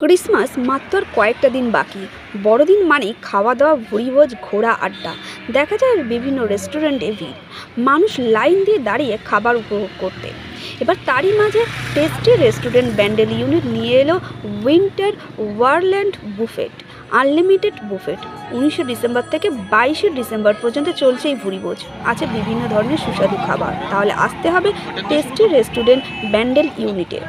Christmas মাত্র আর কয়েকটা দিন বাকি। বড়দিন মানেই খাওয়া দাওয়া, ভুরিভোজ, ঘোরা, আড্ডা। দেখা যায় বিভিন্ন রেস্টুরেন্টে ভিড়, মানুষ লাইন দিয়ে দাঁড়িয়ে খাবার উপভোগ করতে। এবার তারই মাঝে টেস্টি রেস্টুরেন্ট ব্যান্ডেল ইউনিট নিয়ে এলো winter wonderland buffet, unlimited buffet. 19 December থেকে 22 ডিসেম্বর পর্যন্ত চলছে এই ভুরিভোজ। আছে বিভিন্ন ধরনের সুস্বাদু খাবার। তাহলে আসতে হবে টেস্টি রেস্টুরেন্ট ব্যান্ডেল ইউনিটে।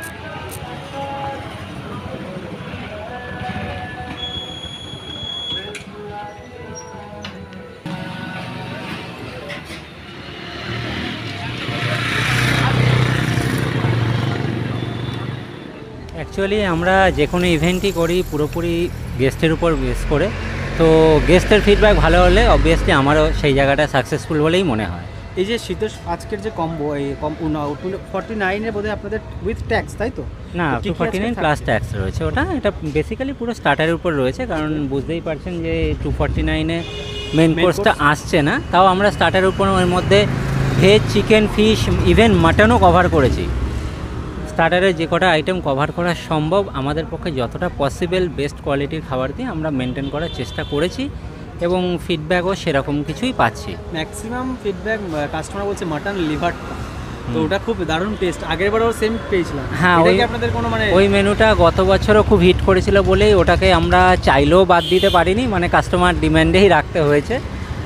অ্যাকচুয়ালি আমরা যে কোনো ইভেন্টই করি পুরোপুরি গেস্টের উপর বেস করে। তো গেস্টের ফিডব্যাক ভালো হলে অবভিয়াসলি আমারও সেই জায়গাটা সাকসেসফুল বলেই মনে হয়। এই যে শীতের আজকের যে কম্বো, এই 49 আপনাদের উইথ ট্যাক্স, তাই তো? না, 249 প্লাস ট্যাক্স রয়েছে। এটা বেসিক্যালি পুরো স্টার্টারের উপর রয়েছে, কারণ বুঝতেই পারছেন যে 249 মেন কোর্সটা আসছে না। তাও আমরা স্টার্টারের উপর ওর মধ্যে ভেজ, চিকেন, ফিশ, ইভেন মাটনও কভার করেছি। স্টার্টারের যে কটা আইটেম কভার করা সম্ভব আমাদের পক্ষে যতটা পসিবল বেস্ট কোয়ালিটির খাবার দিয়ে আমরা মেনটেন করার চেষ্টা করেছি, এবং ফিডব্যাকও সেরকম কিছুই পাচ্ছি। ম্যাক্সিমাম ফিডব্যাক কাস্টমার বলছে মাটন লিভারটা, তো ওটা খুব দারুণ টেস্ট। আগের বারও সেম পেয়েছিলাম। হ্যাঁ, আপনাদের কোনো ওই মেনুটা গত বছরও খুব হিট করেছিল বলেই ওটাকে আমরা চাইলেও বাদ দিতে পারিনি, কাস্টমার ডিম্যান্ডেই রাখতে হয়েছে।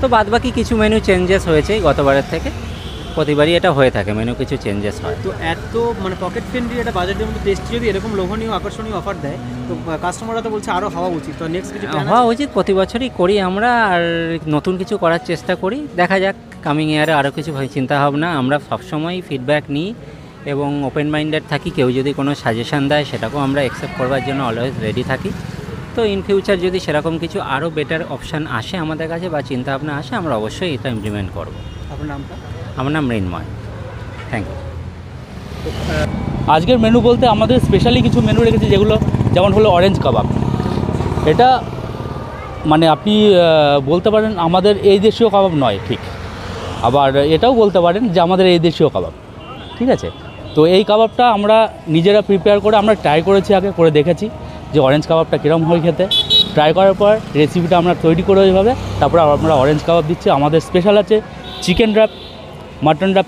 তো বাদবাকি কিছু মেনু চেঞ্জেস হয়েছে গতবারের থেকে। প্রতিবারই এটা হয়ে থাকে, মেনু কিছু চেঞ্জেস হয়। তো এত পকেট ফ্রেন্ডলি একটা বাজেটের মধ্যে টেস্টি যদি এরকম লোভনীয় আকর্ষণীয় অফার দেয়, তো কাস্টমাররা তো বলছে আরও হওয়া উচিত। তো নেক্সট কিছু হওয়া উচিত, প্রতি বছরই করি আমরা, আর নতুন কিছু করার চেষ্টা করি। দেখা যাক কামিং ইয়ারে আরও কিছু চিন্তাভাবনা। আমরা সবসময়ই ফিডব্যাক নিই এবং ওপেন মাইন্ডেড থাকি। কেউ যদি কোনো সাজেশান দেয় সেটাকেও আমরা অ্যাকসেপ্ট করবার জন্য অলওয়েজ রেডি থাকি। তো ইন ফিউচার যদি সেরকম কিছু আরও বেটার অপশান আসে আমাদের কাছে বা চিন্তাভাবনা আসে, আমরা অবশ্যই এটা ইমপ্লিমেন্ট করব। আপনার নামটা? আমার নাম মৃন্ময়। Thank you. আজকের মেনু বলতে আমাদের স্পেশালি কিছু মেনু রেখেছি, যেগুলো যেমন হলো অরেঞ্জ কাবাব। এটা আপনি বলতে পারেন আমাদের এই দেশীয় কাবাব নয় ঠিক, আবার এটাও বলতে পারেন যে আমাদের এই দেশীয় কাবাব, ঠিক আছে? তো এই কাবাবটা আমরা নিজেরা প্রিপেয়ার করে আমরা ট্রাই করেছি, আগে করে দেখেছি যে অরেঞ্জ কাবাবটা কীরকম হয় খেতে। ট্রাই করার পর রেসিপিটা আমরা তৈরি করে ওইভাবে তারপরে আমরা অরেঞ্জ কাবাব দিচ্ছি। আমাদের স্পেশাল আছে চিকেন র্যাপ,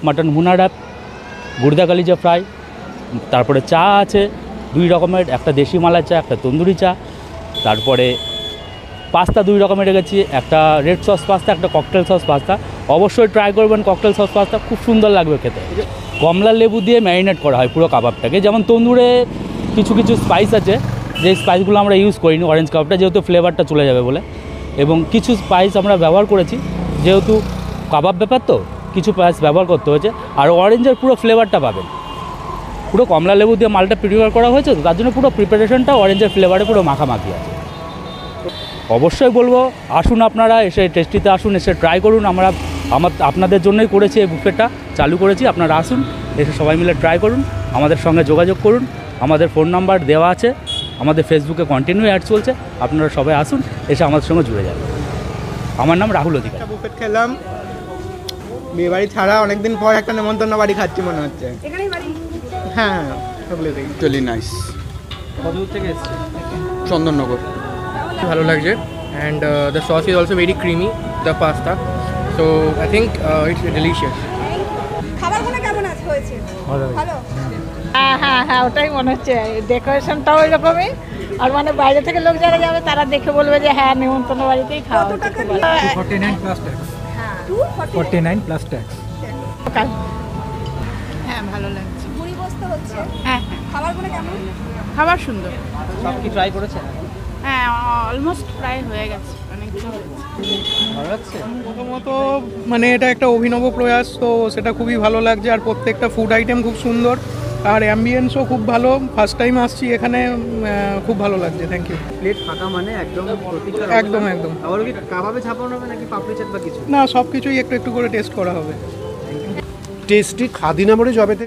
মাটন ভুনা র্যাপ, গুর্দা কালিজা ফ্রাই, তারপরে চা আছে 2 রকমের, একটা দেশি মালাই চা, একটা তন্দুরি চা। তারপরে পাস্তা 2 রকমের রেখেছি, একটা রেড সস পাস্তা, একটা ককটেল সস পাস্তা। অবশ্যই ট্রাই করবেন ককটেল সস পাস্তা, খুব সুন্দর লাগবে খেতে। কমলা লেবু দিয়ে ম্যারিনেট করা হয় পুরো কাবাবটাকে। যেমন তন্দুরে কিছু স্পাইস আছে, যে স্পাইসগুলো আমরা ইউজ করিনি অরেঞ্জ কাবাবটা, যেহেতু ফ্লেভারটা চলে যাবে বলে। এবং কিছু স্পাইস আমরা ব্যবহার করেছি, যেহেতু কাবাব ব্যাপার তো কিছু স্পাইস ব্যবহার করতে হয়েছে। আর অরেঞ্জের পুরো ফ্লেভারটা পাবেন, পুরো কমলা লেবু দিয়ে মালটা প্রিপেয়ার করা হয়েছে, তো তার জন্য পুরো প্রিপারেশনটা অরেঞ্জের ফ্লেভারে পুরো মাখামাখি আছে। অবশ্যই বলবো আসুন, আপনারা এসে টেস্টিতে আসুন, এসে ট্রাই করুন। আপনাদের জন্যই করেছি এই বুফেটা, চালু করেছি। আপনারা আসুন, এসে সবাই মিলে ট্রাই করুন, আমাদের সঙ্গে যোগাযোগ করুন। আমাদের ফোন নাম্বার দেওয়া আছে, আমাদের ফেসবুকে কন্টিনিউ অ্যাড চলছে। আপনারা সবাই আসুন, এসে আমাদের সঙ্গে জুড়ে যাবেন। আমার নাম রাহুল অধিকারী। বুফেট খেলাম, বিয়ে বাড়ি ছাড়া অনেকদিন পর একটা নেমন্তন্ন বাড়ি খাচ্ছি মনে হচ্ছে। হ্যাঁ, রিয়েলি নাইস। কতদূর থেকে এসেছে? চন্দননগর। ভালো লাগছে, and the sauce is also very creamy, the pasta, so I think it's delicious. খাবারগুলো কেমন আছে? হয়েছে ভালো? হ্যাঁ, ওটাই মনে হচ্ছে। ডেকোরেশনটাও ওই রকমই, আর বাইরে থেকে লোক যারা যাবে তারা দেখে বলবে যে হ্যাঁ নেমন্তন্ন বাড়িতেই খাওয়া হচ্ছে। 49 প্লাস ট্যাক্স। 49 plus tax. হ্যাঁ, ভালো লাগছে। ভুরিভোজ তো হচ্ছে। হ্যাঁ, খাবারগুলো কেমন? খাবার সুন্দর। সব কি ট্রাই করেছেন? হ্যাঁ, অলমোস্ট প্রায় হয়ে গেছে, অনেকগুলো ভালো লাগছে। প্রথমত এটা একটা অভিনব প্রয়াস, তো সেটা খুবই ভালো লাগছে। আর প্রত্যেকটা ফুড আইটেম খুব সুন্দর, আর অ্যাম্বিয়েন্সও খুব ভালো। ফার্স্ট টাইম আসছি এখানে, খুব ভালো লাগছে। Thank you. প্লেট ফাঁকা একদম প্রতিকার। একদম। আবার কি কাবাবে ছাপানো হবে নাকি পাপড়ি চাট বা কিছু? না, সব কিছুই একটু করে টেস্ট করা হবে। টেস্টি খাদিনা মোড়ে যবে থেকে